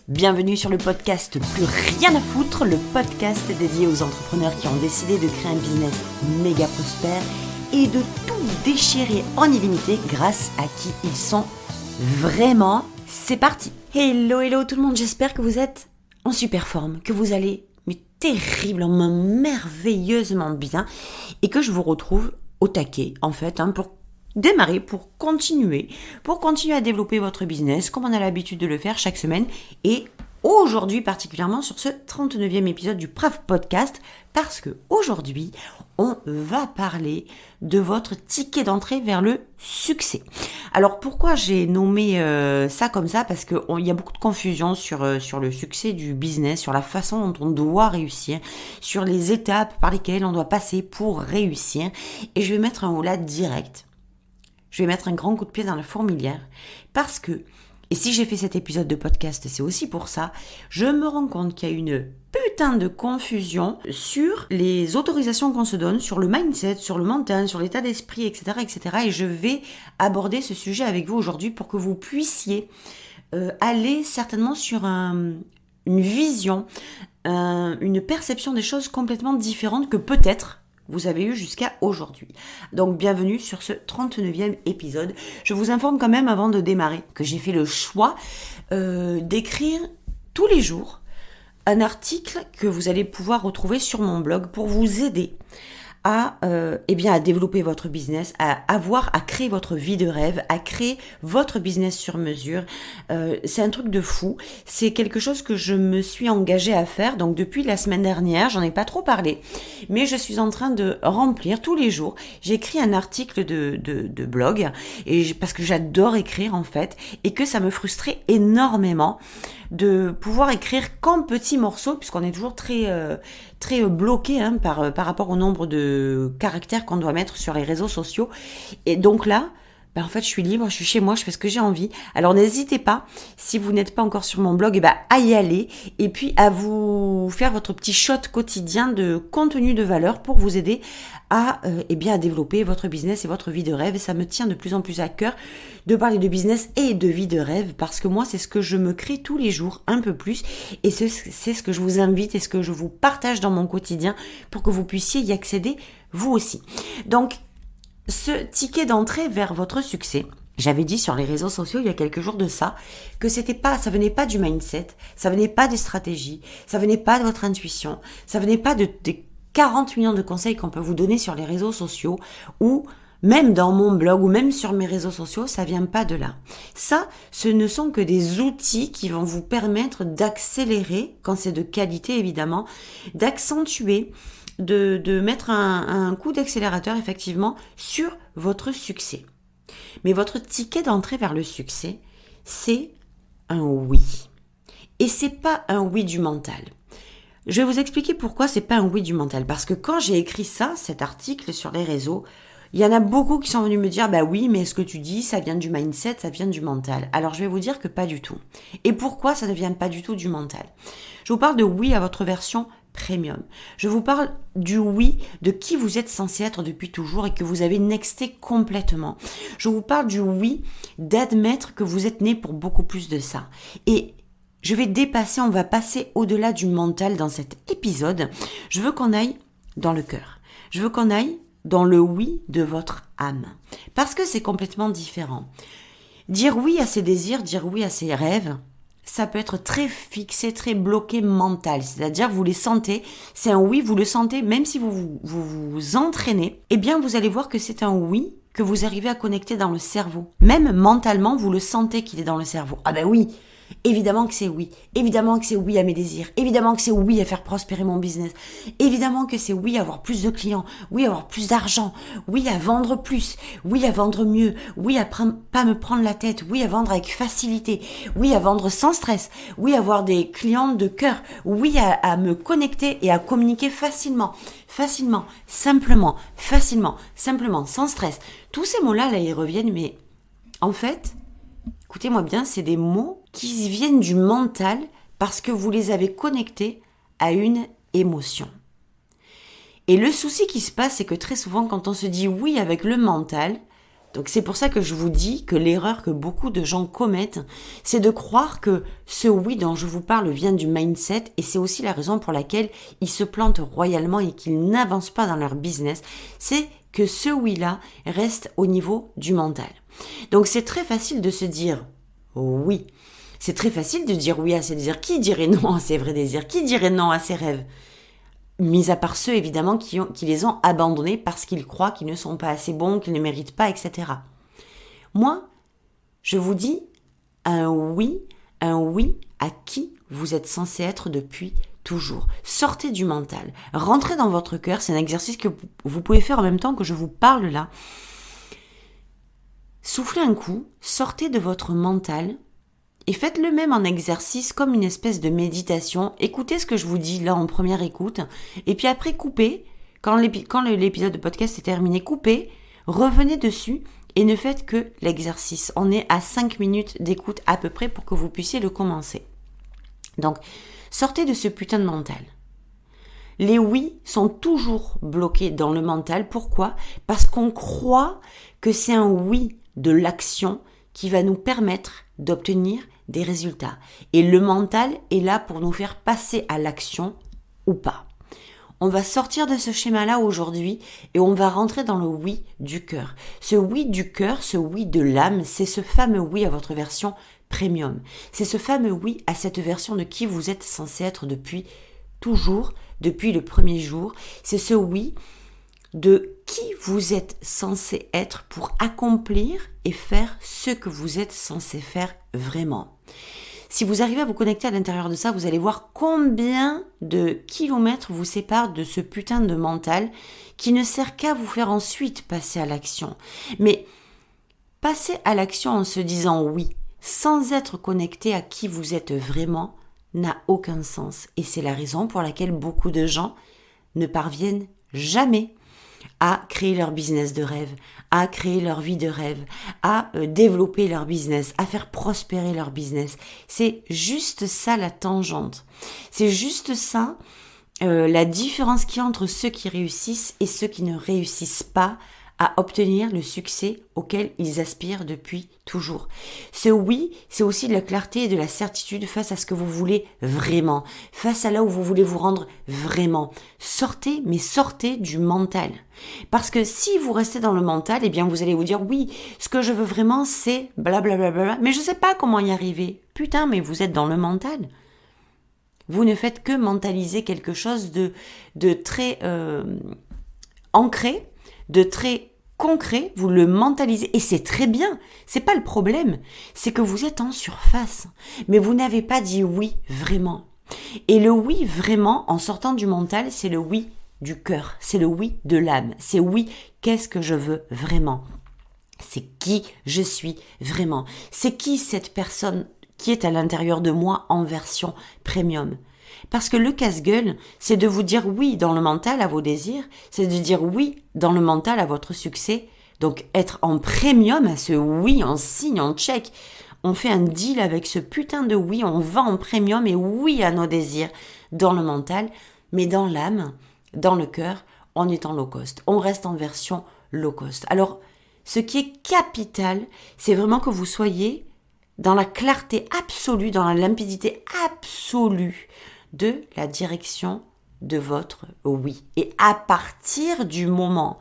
Bienvenue sur le podcast Plus rien à foutre, le podcast dédié aux entrepreneurs qui ont décidé de créer un business méga prospère et de tout déchirer en illimité grâce à qui ils sont vraiment. C'est parti. Hello tout le monde, j'espère que vous êtes en super forme, que vous allez terriblement, merveilleusement bien et que je vous retrouve au taquet en fait pour démarrer, pour continuer à développer votre business comme on a l'habitude de le faire chaque semaine et aujourd'hui particulièrement sur ce 39e épisode du PRAF Podcast parce que aujourd'hui on va parler de votre ticket d'entrée vers le succès. Alors pourquoi j'ai nommé ça comme ça? Parce qu'il y a beaucoup de confusion sur le succès du business, sur la façon dont on doit réussir, sur les étapes par lesquelles on doit passer pour réussir et je vais mettre un holà direct. Je vais mettre un grand coup de pied dans la fourmilière parce que, et si j'ai fait cet épisode de podcast, c'est aussi pour ça, je me rends compte qu'il y a une putain de confusion sur les autorisations qu'on se donne, sur le mindset, sur le mental, sur l'état d'esprit, etc., etc. Et je vais aborder ce sujet avec vous aujourd'hui pour que vous puissiez aller certainement sur une vision, une perception des choses complètement différente que peut-être vous avez eu jusqu'à aujourd'hui. Donc bienvenue sur ce 39e épisode. Je vous informe quand même avant de démarrer que j'ai fait le choix d'écrire tous les jours un article que vous allez pouvoir retrouver sur mon blog pour vous aider à développer votre business, à créer votre vie de rêve, à créer votre business sur mesure. C'est un truc de fou. C'est quelque chose que je me suis engagée à faire. Donc depuis la semaine dernière, j'en ai pas trop parlé, mais je suis en train de remplir tous les jours. J'écris un article de blog parce que j'adore écrire en fait et que ça me frustrait énormément de pouvoir écrire qu'en petits morceaux puisqu'on est toujours très bloqué par rapport au nombre de caractères qu'on doit mettre sur les réseaux sociaux. Et donc là, en fait, je suis libre, je suis chez moi, je fais ce que j'ai envie. Alors n'hésitez pas, si vous n'êtes pas encore sur mon blog, à y aller et puis à vous faire votre petit shot quotidien de contenu de valeur pour vous aider à développer votre business et votre vie de rêve. Et ça me tient de plus en plus à cœur de parler de business et de vie de rêve parce que moi, c'est ce que je me crée tous les jours un peu plus et c'est ce que je vous invite et ce que je vous partage dans mon quotidien pour que vous puissiez y accéder vous aussi. Donc, ce ticket d'entrée vers votre succès, j'avais dit sur les réseaux sociaux il y a quelques jours de ça, que ça venait pas du mindset, ça venait pas des stratégies, ça venait pas de votre intuition, ça venait pas des 40 millions de conseils qu'on peut vous donner sur les réseaux sociaux ou même dans mon blog ou même sur mes réseaux sociaux, ça vient pas de là. Ça, ce ne sont que des outils qui vont vous permettre d'accélérer, quand c'est de qualité évidemment, d'accentuer, de mettre un coup d'accélérateur effectivement sur votre succès. Mais votre ticket d'entrée vers le succès, c'est un oui. Et c'est pas un oui du mental. Je vais vous expliquer pourquoi c'est pas un oui du mental. Parce que quand j'ai écrit cet article sur les réseaux, il y en a beaucoup qui sont venus me dire, oui, mais ce que tu dis, ça vient du mindset, ça vient du mental. Alors je vais vous dire que pas du tout. Et pourquoi ça ne vient pas du tout du mental? Je vous parle de oui à votre version premium. Je vous parle du oui de qui vous êtes censé être depuis toujours et que vous avez nexté complètement. Je vous parle du oui d'admettre que vous êtes né pour beaucoup plus de ça. Et on va passer au-delà du mental dans cet épisode. Je veux qu'on aille dans le cœur. Je veux qu'on aille dans le oui de votre âme. Parce que c'est complètement différent. Dire oui à ses désirs, dire oui à ses rêves, ça peut être très fixé, très bloqué mental. C'est-à-dire, vous les sentez, c'est un oui, vous le sentez, même si vous entraînez, vous allez voir que c'est un oui que vous arrivez à connecter dans le cerveau. Même mentalement, vous le sentez qu'il est dans le cerveau. Oui, évidemment que c'est oui. Évidemment que c'est oui à mes désirs. Évidemment que c'est oui à faire prospérer mon business. Évidemment que c'est oui à avoir plus de clients. Oui à avoir plus d'argent. Oui à vendre plus. Oui à vendre mieux. Oui à pas me prendre la tête. Oui à vendre avec facilité. Oui à vendre sans stress. Oui à avoir des clients de cœur. Oui à me connecter et à communiquer facilement, simplement, sans stress. Tous ces mots-là, ils reviennent, mais en fait, écoutez-moi bien, c'est des mots qui viennent du mental parce que vous les avez connectés à une émotion. Et le souci qui se passe, c'est que très souvent, quand on se dit oui avec le mental, Donc c'est pour ça que je vous dis que l'erreur que beaucoup de gens commettent, c'est de croire que ce oui dont je vous parle vient du mindset, et c'est aussi la raison pour laquelle ils se plantent royalement et qu'ils n'avancent pas dans leur business. C'est que ce oui-là reste au niveau du mental. Donc c'est très facile de se dire oui. C'est très facile de dire oui à ses désirs. Qui dirait non à ses vrais désirs? Qui dirait non à ses rêves? Mis à part ceux, évidemment, qui les ont abandonnés parce qu'ils croient qu'ils ne sont pas assez bons, qu'ils ne méritent pas, etc. Moi, je vous dis un oui à qui vous êtes censé être depuis toujours. Sortez du mental. Rentrez dans votre cœur. C'est un exercice que vous pouvez faire en même temps que je vous parle là. Soufflez un coup, sortez de votre mental et faites le même en exercice comme une espèce de méditation. Écoutez ce que je vous dis là en première écoute et puis après coupez. Quand l'épisode de podcast est terminé, coupez, revenez dessus et ne faites que l'exercice. On est à 5 minutes d'écoute à peu près pour que vous puissiez le commencer. Donc, sortez de ce putain de mental. Les oui sont toujours bloqués dans le mental. Pourquoi? Parce qu'on croit que c'est un oui de l'action qui va nous permettre d'obtenir des résultats. Et le mental est là pour nous faire passer à l'action ou pas. On va sortir de ce schéma-là aujourd'hui et on va rentrer dans le oui du cœur. Ce oui du cœur, ce oui de l'âme, c'est ce fameux oui à votre version premium. C'est ce fameux oui à cette version de qui vous êtes censé être depuis toujours, depuis le premier jour. C'est ce oui de qui vous êtes censé être pour accomplir et faire ce que vous êtes censé faire vraiment. Si vous arrivez à vous connecter à l'intérieur de ça, vous allez voir combien de kilomètres vous séparent de ce putain de mental qui ne sert qu'à vous faire ensuite passer à l'action. Mais passer à l'action en se disant oui, sans être connecté à qui vous êtes vraiment, n'a aucun sens. Et c'est la raison pour laquelle beaucoup de gens ne parviennent jamais à créer leur business de rêve, à créer leur vie de rêve, à développer leur business, à faire prospérer leur business. C'est juste ça la tangente. C'est juste ça la différence qu'il y a entre ceux qui réussissent et ceux qui ne réussissent pas à obtenir le succès auquel ils aspirent depuis toujours. Ce oui, c'est aussi de la clarté et de la certitude face à ce que vous voulez vraiment, face à là où vous voulez vous rendre vraiment. Sortez, mais sortez du mental. Parce que si vous restez dans le mental, eh bien vous allez vous dire oui, ce que je veux vraiment c'est blablabla, mais je sais pas comment y arriver. Putain, mais vous êtes dans le mental. Vous ne faites que mentaliser quelque chose de très ancré, de très concret, vous le mentalisez et c'est très bien, c'est pas le problème, c'est que vous êtes en surface, mais vous n'avez pas dit oui vraiment. Et le oui vraiment, en sortant du mental, c'est le oui du cœur, c'est le oui de l'âme, c'est oui, qu'est-ce que je veux vraiment? C'est qui je suis vraiment? C'est qui cette personne qui est à l'intérieur de moi en version premium? Parce que le casse-gueule, c'est de vous dire oui dans le mental à vos désirs, c'est de dire oui dans le mental à votre succès. Donc être en premium à ce oui, on signe, on check, on fait un deal avec ce putain de oui, on va en premium et oui à nos désirs dans le mental, mais dans l'âme, dans le cœur, on est en low cost, on reste en version low cost. Alors, ce qui est capital, c'est vraiment que vous soyez dans la clarté absolue, dans la limpidité absolue de la direction de votre oui. Et à partir du moment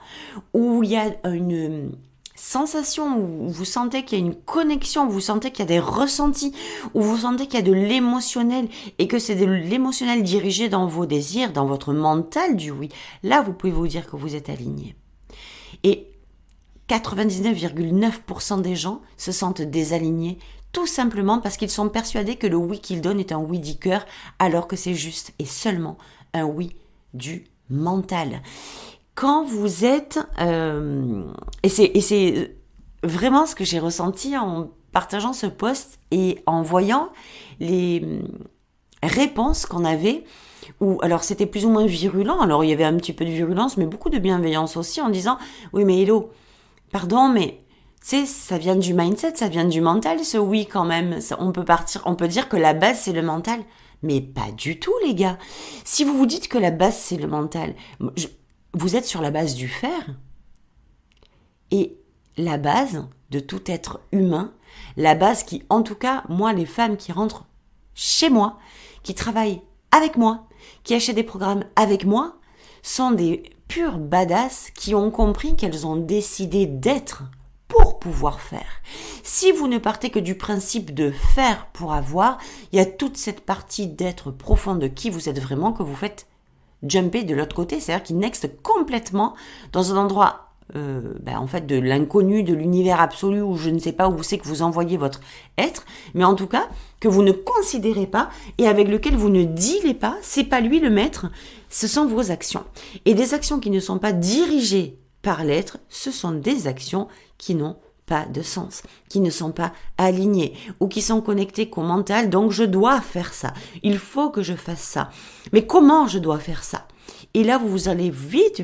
où il y a une sensation, où vous sentez qu'il y a une connexion, où vous sentez qu'il y a des ressentis, où vous sentez qu'il y a de l'émotionnel et que c'est de l'émotionnel dirigé dans vos désirs, dans votre mental du oui, là vous pouvez vous dire que vous êtes aligné. Et 99,9% des gens se sentent désalignés tout simplement parce qu'ils sont persuadés que le oui qu'ils donnent est un oui du cœur alors que c'est juste et seulement un oui du mental. Quand vous êtes... et c'est vraiment ce que j'ai ressenti en partageant ce post et en voyant les réponses qu'on avait, où alors c'était plus ou moins virulent, alors il y avait un petit peu de virulence mais beaucoup de bienveillance aussi en disant « Oui mais hello, pardon mais... » Tu sais, ça vient du mindset, ça vient du mental, ce oui quand même. On peut dire que la base c'est le mental. Mais pas du tout les gars. Si vous vous dites que la base c'est le mental, vous êtes sur la base du faire. Et la base de tout être humain, la base qui, en tout cas, moi, les femmes qui rentrent chez moi, qui travaillent avec moi, qui achètent des programmes avec moi, sont des pures badass qui ont compris qu'elles ont décidé d'être pour pouvoir faire. Si vous ne partez que du principe de faire pour avoir, il y a toute cette partie d'être profond de qui vous êtes vraiment que vous faites jumper de l'autre côté, c'est-à-dire qu'il next complètement dans un endroit en fait de l'inconnu, de l'univers absolu où je ne sais pas où c'est que vous envoyez votre être, mais en tout cas que vous ne considérez pas et avec lequel vous ne dealez pas, c'est pas lui le maître, ce sont vos actions. Et des actions qui ne sont pas dirigées par l'être, ce sont des actions qui n'ont pas de sens, qui ne sont pas alignées ou qui sont connectées qu'au mental, donc je dois faire ça, il faut que je fasse ça. Mais comment je dois faire ça ? Et là, vous allez vite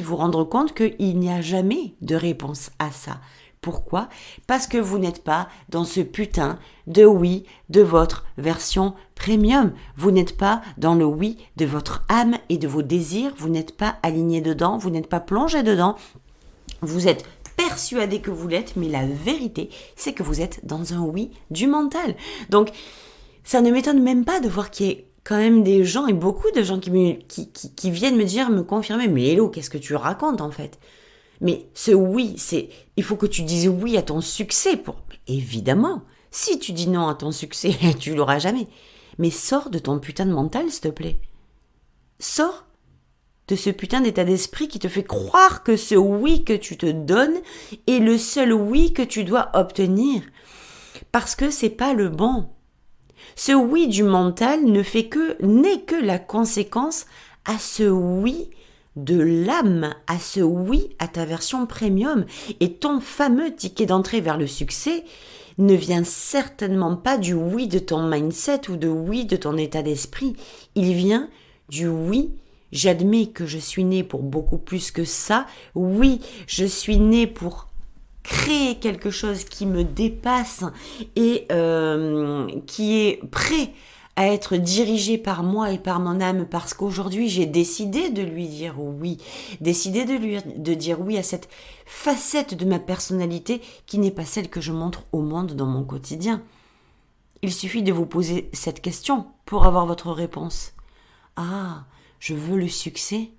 vous rendre compte qu'il n'y a jamais de réponse à ça. Pourquoi ? Parce que vous n'êtes pas dans ce putain de oui de votre version premium. Vous n'êtes pas dans le oui de votre âme et de vos désirs. Vous n'êtes pas aligné dedans. Vous n'êtes pas plongé dedans. Vous êtes persuadé que vous l'êtes, mais la vérité, c'est que vous êtes dans un oui du mental. Donc, ça ne m'étonne même pas de voir qu'il y ait quand même des gens et beaucoup de gens qui viennent me confirmer, mais Hello, qu'est-ce que tu racontes en fait ? Mais ce oui, il faut que tu dises oui à ton succès. Évidemment, si tu dis non à ton succès, tu l'auras jamais. Mais sors de ton putain de mental, s'il te plaît. Sors de ce putain d'état d'esprit qui te fait croire que ce oui que tu te donnes est le seul oui que tu dois obtenir. Parce que c'est pas le bon. Ce oui du mental n'est que la conséquence à ce oui de l'âme, à ce oui à ta version premium. Et ton fameux ticket d'entrée vers le succès ne vient certainement pas du oui de ton mindset ou de oui de ton état d'esprit. Il vient du oui. J'admets que je suis née pour beaucoup plus que ça. Oui, je suis née pour créer quelque chose qui me dépasse et qui est prêt à être dirigé par moi et par mon âme parce qu'aujourd'hui j'ai décidé de lui dire oui, de dire oui à cette facette de ma personnalité qui n'est pas celle que je montre au monde dans mon quotidien. Il suffit de vous poser cette question pour avoir votre réponse. Ah, je veux le succès ?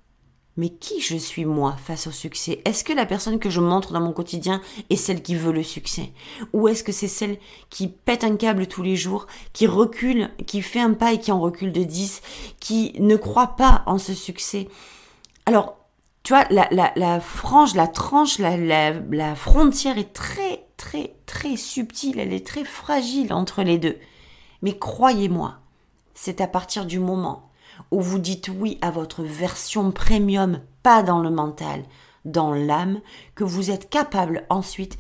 Mais qui je suis moi face au succès ? Est-ce que la personne que je montre dans mon quotidien est celle qui veut le succès ? Ou est-ce que c'est celle qui pète un câble tous les jours, qui recule, qui fait un pas et qui en recule de 10, qui ne croit pas en ce succès ? Alors, tu vois, la frontière est très, très, très subtile, elle est très fragile entre les deux. Mais croyez-moi, c'est à partir du moment où vous dites oui à votre version premium, pas dans le mental, dans l'âme, que vous êtes capable ensuite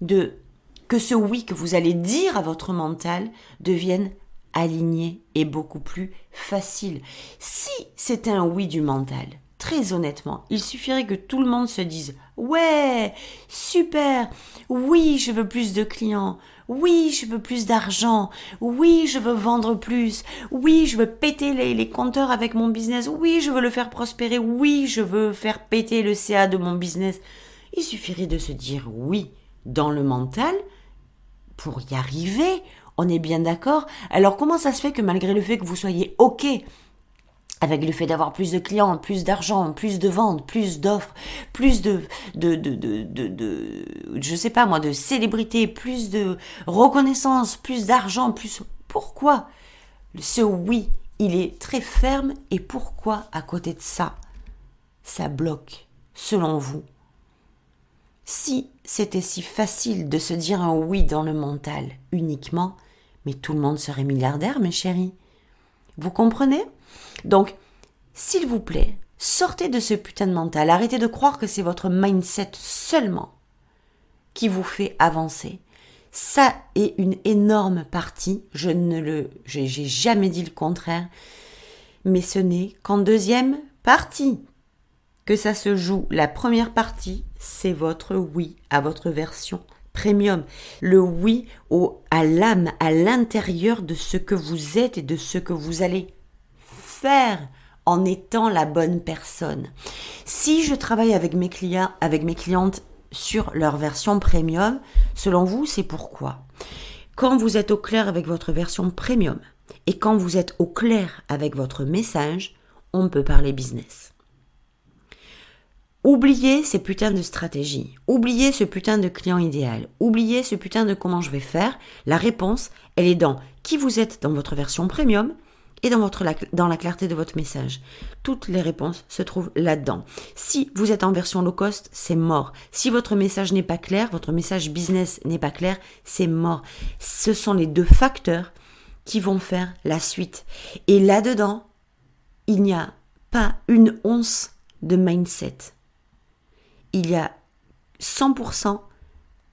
que ce oui que vous allez dire à votre mental devienne aligné et beaucoup plus facile. Si c'était un oui du mental, très honnêtement, il suffirait que tout le monde se dise « Ouais, super, oui, je veux plus de clients, oui, je veux plus d'argent, oui, je veux vendre plus, oui, je veux péter les compteurs avec mon business, oui, je veux le faire prospérer, oui, je veux faire péter le CA de mon business. » Il suffirait de se dire « oui » dans le mental pour y arriver, on est bien d'accord. Alors comment ça se fait que malgré le fait que vous soyez OK avec le fait d'avoir plus de clients, plus d'argent, plus de ventes, plus d'offres, plus de je sais pas moi, de célébrité, plus de reconnaissance, plus d'argent, plus... Pourquoi ce oui, il est très ferme et pourquoi à côté de ça, ça bloque, selon vous ? Si c'était si facile de se dire un oui dans le mental uniquement, mais tout le monde serait milliardaire, mes chéris. Vous comprenez ? Donc, s'il vous plaît, sortez de ce putain de mental. Arrêtez de croire que c'est votre mindset seulement qui vous fait avancer. Ça est une énorme partie. J'ai jamais dit le contraire. Mais ce n'est qu'en deuxième partie que ça se joue. La première partie, c'est votre oui à votre version premium. Le oui à l'âme, à l'intérieur de ce que vous êtes et de ce que vous allez faire en étant la bonne personne. Si je travaille avec mes clients, avec mes clientes sur leur version premium, selon vous, c'est pourquoi? Quand vous êtes au clair avec votre version premium et quand vous êtes au clair avec votre message, on peut parler business. Oubliez ces putains de stratégies, oubliez ce putain de client idéal, oubliez ce putain de comment je vais faire. La réponse, elle est dans qui vous êtes dans votre version premium et dans la clarté de votre message. Toutes les réponses se trouvent là-dedans. Si vous êtes en version low cost, c'est mort. Si votre message n'est pas clair, votre message business n'est pas clair, c'est mort. Ce sont les deux facteurs qui vont faire la suite. Et là-dedans, il n'y a pas une once de mindset. Il y a 100%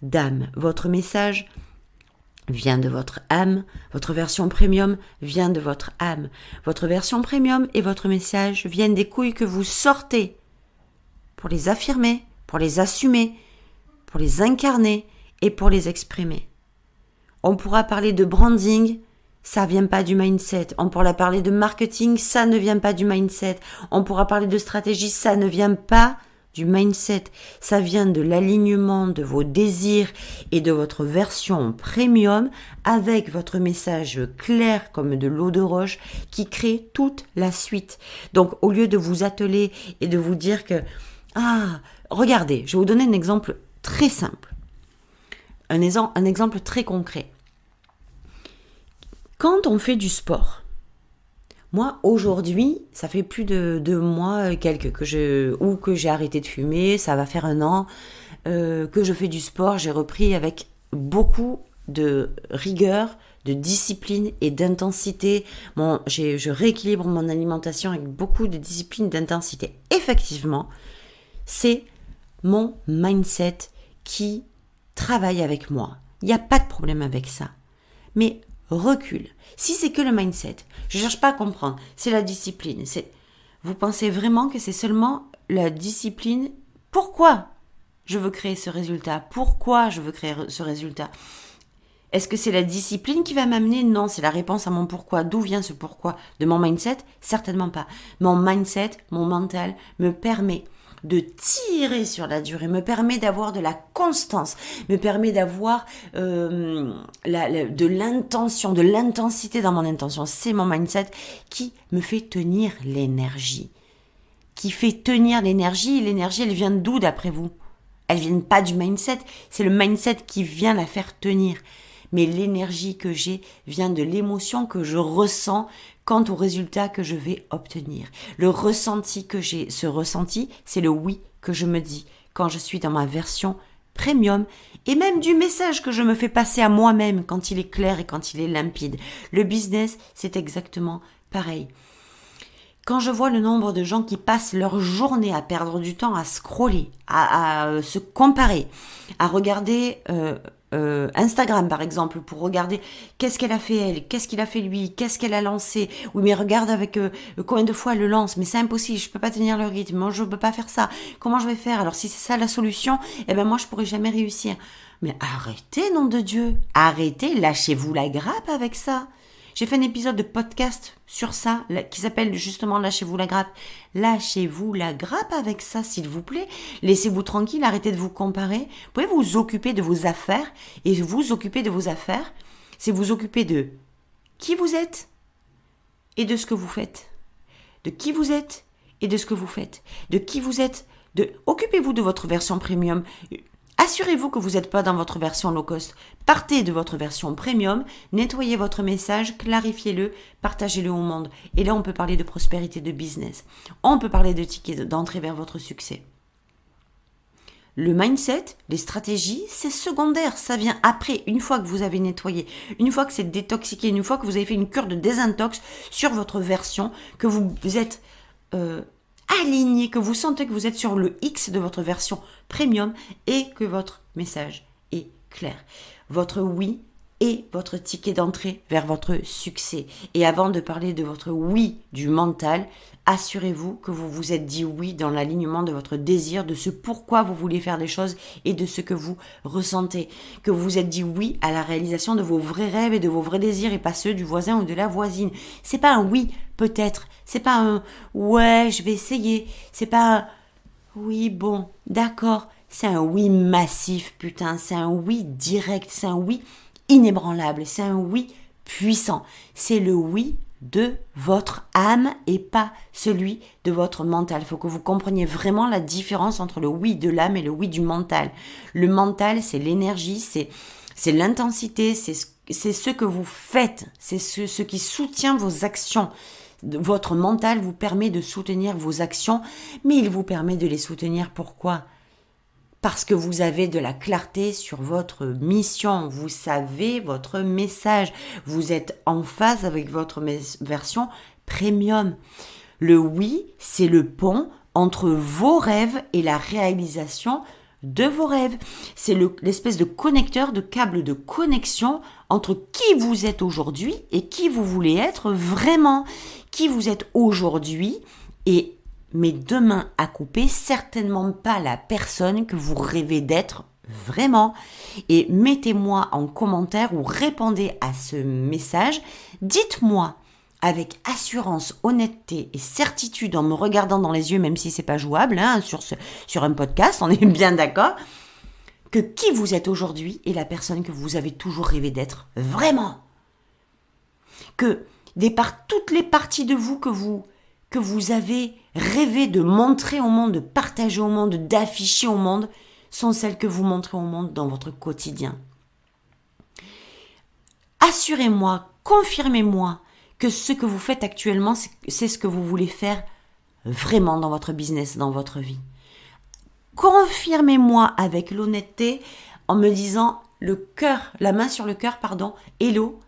d'âme. Votre message vient de votre âme. Votre version premium vient de votre âme. Votre version premium et votre message viennent des couilles que vous sortez pour les affirmer, pour les assumer, pour les incarner et pour les exprimer. On pourra parler de branding, ça vient pas du mindset. On pourra parler de marketing, ça ne vient pas du mindset. On pourra parler de stratégie, ça ne vient pas du mindset. Ça vient de l'alignement de vos désirs et de votre version premium avec votre message clair comme de l'eau de roche qui crée toute la suite. Donc, au lieu de vous atteler et de vous dire que, regardez, je vais vous donner un exemple très simple. Un exemple très concret. Quand on fait du sport, moi, aujourd'hui, ça fait plus de 2 mois que j'ai arrêté de fumer, ça va faire 1 an que je fais du sport, j'ai repris avec beaucoup de rigueur, de discipline et d'intensité. Je rééquilibre mon alimentation avec beaucoup de discipline, d'intensité. Effectivement, c'est mon mindset qui travaille avec moi. Il n'y a pas de problème avec ça. Mais recule. Si c'est que le mindset, je ne cherche pas à comprendre, c'est la discipline. Vous pensez vraiment que c'est seulement la discipline? Pourquoi je veux créer ce résultat? Pourquoi je veux créer ce résultat? Est-ce que c'est la discipline qui va m'amener? Non, c'est la réponse à mon pourquoi. D'où vient ce pourquoi? De mon mindset? Certainement pas. Mon mindset, mon mental me permet de tirer sur la durée, me permet d'avoir de la constance, me permet d'avoir de l'intention, de l'intensité dans mon intention. C'est mon mindset qui me fait tenir l'énergie. Qui fait tenir l'énergie. L'énergie, elle vient d'où d'après vous? Elle vient pas du mindset. C'est le mindset qui vient la faire tenir. Mais l'énergie que j'ai vient de l'émotion que je ressens quant au résultat que je vais obtenir. Le ressenti que j'ai, ce ressenti, c'est le oui que je me dis quand je suis dans ma version premium et même du message que je me fais passer à moi-même quand il est clair et quand il est limpide. Le business, c'est exactement pareil. Quand je vois le nombre de gens qui passent leur journée à perdre du temps, à scroller, à se comparer, à regarder Instagram par exemple, pour regarder qu'est-ce qu'elle a fait elle, qu'est-ce qu'il a fait lui, qu'est-ce qu'elle a lancé. Oui mais regarde avec combien de fois elle le lance, mais c'est impossible, je peux pas tenir le rythme, moi je peux pas faire ça, comment je vais faire? Alors si c'est ça la solution, moi je pourrais jamais réussir. Mais arrêtez, nom de Dieu, arrêtez, lâchez-vous la grappe avec ça. J'ai fait un épisode de podcast sur ça, qui s'appelle justement Lâchez-vous la grappe. Lâchez-vous la grappe avec ça, s'il vous plaît. Laissez-vous tranquille, arrêtez de vous comparer. Vous pouvez vous occuper de vos affaires. Et vous occuper de vos affaires, c'est vous occuper de qui vous êtes et de ce que vous faites. De qui vous êtes et de ce que vous faites. De qui vous êtes. Occupez-vous de votre version premium. Assurez-vous que vous n'êtes pas dans votre version low cost. Partez de votre version premium, nettoyez votre message, clarifiez-le, partagez-le au monde. Et là, on peut parler de prospérité de business. On peut parler de tickets d'entrée vers votre succès. Le mindset, les stratégies, c'est secondaire. Ça vient après, une fois que vous avez nettoyé, une fois que c'est détoxiqué, une fois que vous avez fait une cure de désintox sur votre version, que vous êtes aligné, que vous sentez que vous êtes sur le X de votre version premium et que votre message est clair. Votre oui est votre ticket d'entrée vers votre succès. Et avant de parler de votre oui du mental, assurez-vous que vous vous êtes dit oui dans l'alignement de votre désir, de ce pourquoi vous voulez faire des choses et de ce que vous ressentez. Que vous vous êtes dit oui à la réalisation de vos vrais rêves et de vos vrais désirs et pas ceux du voisin ou de la voisine. C'est pas un oui peut-être, c'est pas un ouais je vais essayer, c'est pas un oui bon d'accord, c'est un oui massif, putain, c'est un oui direct, c'est un oui inébranlable, c'est un oui puissant. C'est le oui de votre âme et pas celui de votre mental. Il faut que vous compreniez vraiment la différence entre le oui de l'âme et le oui du mental. Le mental, c'est l'énergie, c'est l'intensité, c'est ce que vous faites, c'est ce qui soutient vos actions. Votre mental vous permet de soutenir vos actions, mais il vous permet de les soutenir. Pourquoi ? Parce que vous avez de la clarté sur votre mission, vous savez votre message, vous êtes en phase avec votre version premium. Le oui, c'est le pont entre vos rêves et la réalisation de vos rêves. C'est l'espèce de connecteur, de câble de connexion entre qui vous êtes aujourd'hui et qui vous voulez être vraiment. Qui vous êtes aujourd'hui mais demain à couper, certainement pas la personne que vous rêvez d'être vraiment. Et mettez-moi en commentaire ou répondez à ce message. Dites-moi avec assurance, honnêteté et certitude en me regardant dans les yeux, même si c'est pas jouable sur un podcast, on est bien d'accord, que qui vous êtes aujourd'hui est la personne que vous avez toujours rêvé d'être vraiment. Que toutes les parties de vous que vous avez rêvé de montrer au monde, de partager au monde, d'afficher au monde, sont celles que vous montrez au monde dans votre quotidien. Assurez-moi, confirmez-moi que ce que vous faites actuellement, c'est ce que vous voulez faire vraiment dans votre business, dans votre vie. Confirmez-moi avec l'honnêteté en me disant la main sur le cœur, hello,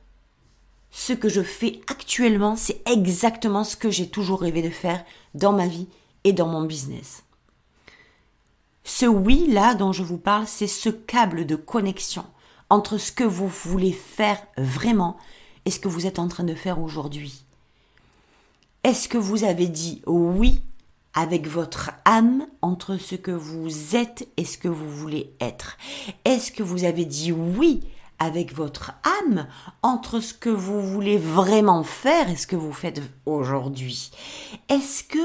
ce que je fais actuellement, c'est exactement ce que j'ai toujours rêvé de faire dans ma vie et dans mon business. Ce oui-là dont je vous parle, c'est ce câble de connexion entre ce que vous voulez faire vraiment et ce que vous êtes en train de faire aujourd'hui. Est-ce que vous avez dit oui avec votre âme entre ce que vous êtes et ce que vous voulez être? Est-ce que vous avez dit oui avec votre âme entre ce que vous voulez vraiment faire et ce que vous faites aujourd'hui? Est-ce que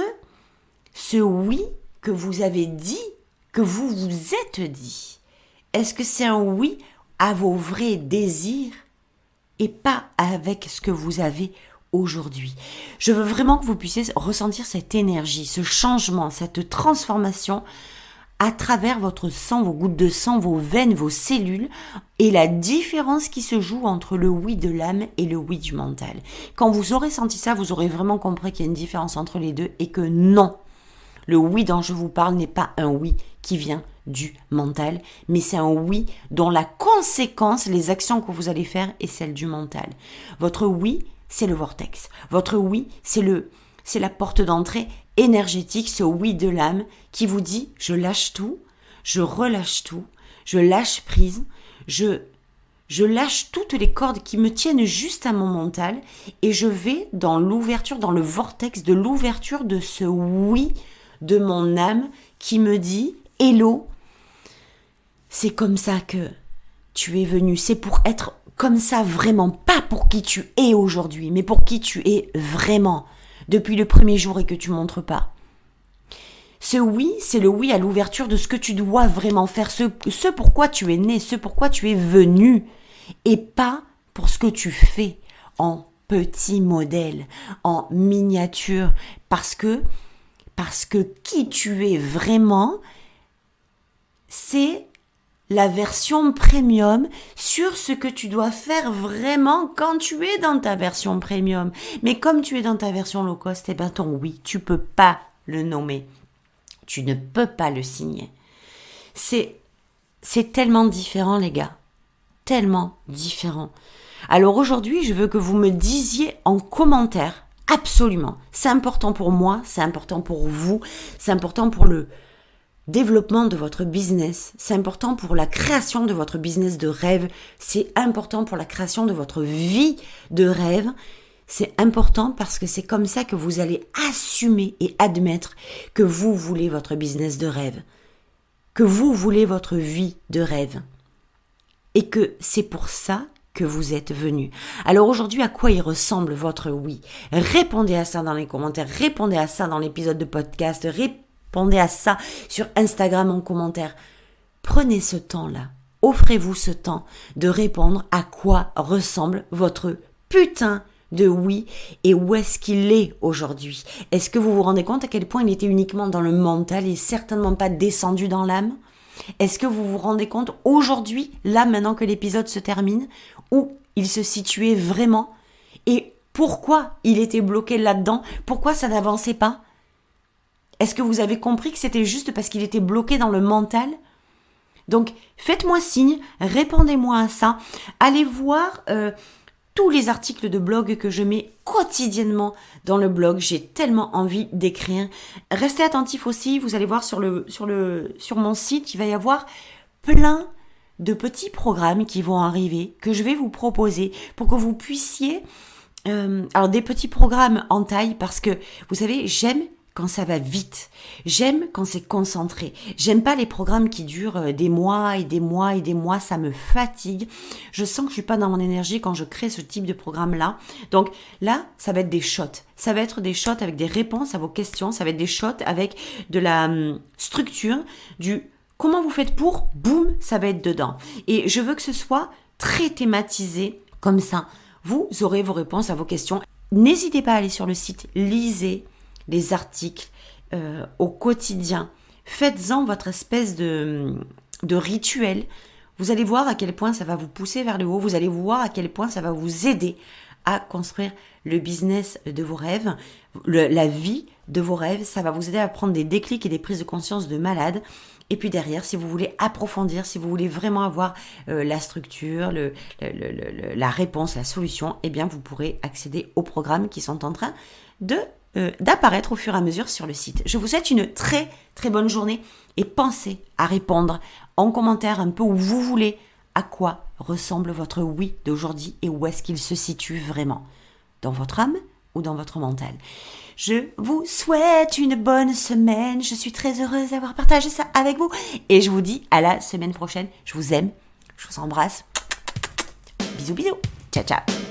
ce oui que vous avez dit, que vous vous êtes dit, est-ce que c'est un oui à vos vrais désirs et pas avec ce que vous avez aujourd'hui? Je veux vraiment que vous puissiez ressentir cette énergie, ce changement, cette transformation à travers votre sang, vos gouttes de sang, vos veines, vos cellules, et la différence qui se joue entre le oui de l'âme et le oui du mental. Quand vous aurez senti ça, vous aurez vraiment compris qu'il y a une différence entre les deux et que non, le oui dont je vous parle n'est pas un oui qui vient du mental, mais c'est un oui dont la conséquence, les actions que vous allez faire, est celle du mental. Votre oui, c'est le vortex. Votre oui, c'est la porte d'entrée énergétique, ce oui de l'âme qui vous dit je lâche tout, je relâche tout, je lâche prise, je lâche toutes les cordes qui me tiennent juste à mon mental et je vais dans l'ouverture, dans le vortex de l'ouverture de ce oui de mon âme qui me dit hello, c'est comme ça que tu es venu, c'est pour être comme ça vraiment, pas pour qui tu es aujourd'hui, mais pour qui tu es vraiment depuis le premier jour et que tu montres pas. Ce oui, c'est le oui à l'ouverture de ce que tu dois vraiment faire, ce pourquoi tu es né, ce pourquoi tu es venu, et pas pour ce que tu fais en petit modèle, en miniature, parce que qui tu es vraiment, c'est la version premium sur ce que tu dois faire vraiment quand tu es dans ta version premium. Mais comme tu es dans ta version low cost, ton oui, tu peux pas le nommer. Tu ne peux pas le signer. C'est tellement différent, les gars. Tellement différent. Alors aujourd'hui, je veux que vous me disiez en commentaire, absolument, c'est important pour moi, c'est important pour vous, c'est important pour le développement de votre business, c'est important pour la création de votre business de rêve, c'est important pour la création de votre vie de rêve, c'est important parce que c'est comme ça que vous allez assumer et admettre que vous voulez votre business de rêve, que vous voulez votre vie de rêve et que c'est pour ça que vous êtes venu. Alors aujourd'hui, à quoi il ressemble votre oui? Répondez à ça dans les commentaires, répondez à ça dans l'épisode de podcast, répondez à ça sur Instagram en commentaire. Prenez ce temps-là. Offrez-vous ce temps de répondre à quoi ressemble votre putain de oui et où est-ce qu'il est aujourd'hui. Est-ce que vous vous rendez compte à quel point il était uniquement dans le mental et certainement pas descendu dans l'âme? Est-ce que vous vous rendez compte aujourd'hui, là maintenant que l'épisode se termine, où il se situait vraiment et pourquoi il était bloqué là-dedans? Pourquoi ça n'avançait pas? Est-ce que vous avez compris que c'était juste parce qu'il était bloqué dans le mental? Donc, faites-moi signe, répondez-moi à ça. Allez voir tous les articles de blog que je mets quotidiennement dans le blog. J'ai tellement envie d'écrire. Restez attentifs aussi. Vous allez voir sur mon site, il va y avoir plein de petits programmes qui vont arriver, que je vais vous proposer pour que vous puissiez... alors, des petits programmes en taille parce que, vous savez, j'aime quand ça va vite. J'aime quand c'est concentré. J'aime pas les programmes qui durent des mois et des mois et des mois. Ça me fatigue. Je sens que je suis pas dans mon énergie quand je crée ce type de programme-là. Donc là, ça va être des shots. Ça va être des shots avec des réponses à vos questions. Ça va être des shots avec de la structure, du comment vous faites pour, boum, ça va être dedans. Et je veux que ce soit très thématisé comme ça. Vous aurez vos réponses à vos questions. N'hésitez pas à aller sur le site, lisez les articles au quotidien. Faites-en votre espèce de rituel. Vous allez voir à quel point ça va vous pousser vers le haut. Vous allez voir à quel point ça va vous aider à construire le business de vos rêves, la vie de vos rêves. Ça va vous aider à prendre des déclics et des prises de conscience de malade. Et puis derrière, si vous voulez approfondir, si vous voulez vraiment avoir la structure, la réponse, la solution, eh bien vous pourrez accéder aux programmes qui sont en train d'apparaître au fur et à mesure sur le site. Je vous souhaite une très très bonne journée et pensez à répondre en commentaire un peu où vous voulez à quoi ressemble votre oui d'aujourd'hui et où est-ce qu'il se situe vraiment, dans votre âme ou dans votre mental. Je vous souhaite une bonne semaine, je suis très heureuse d'avoir partagé ça avec vous et je vous dis à la semaine prochaine. Je vous aime, je vous embrasse, bisous bisous, ciao ciao.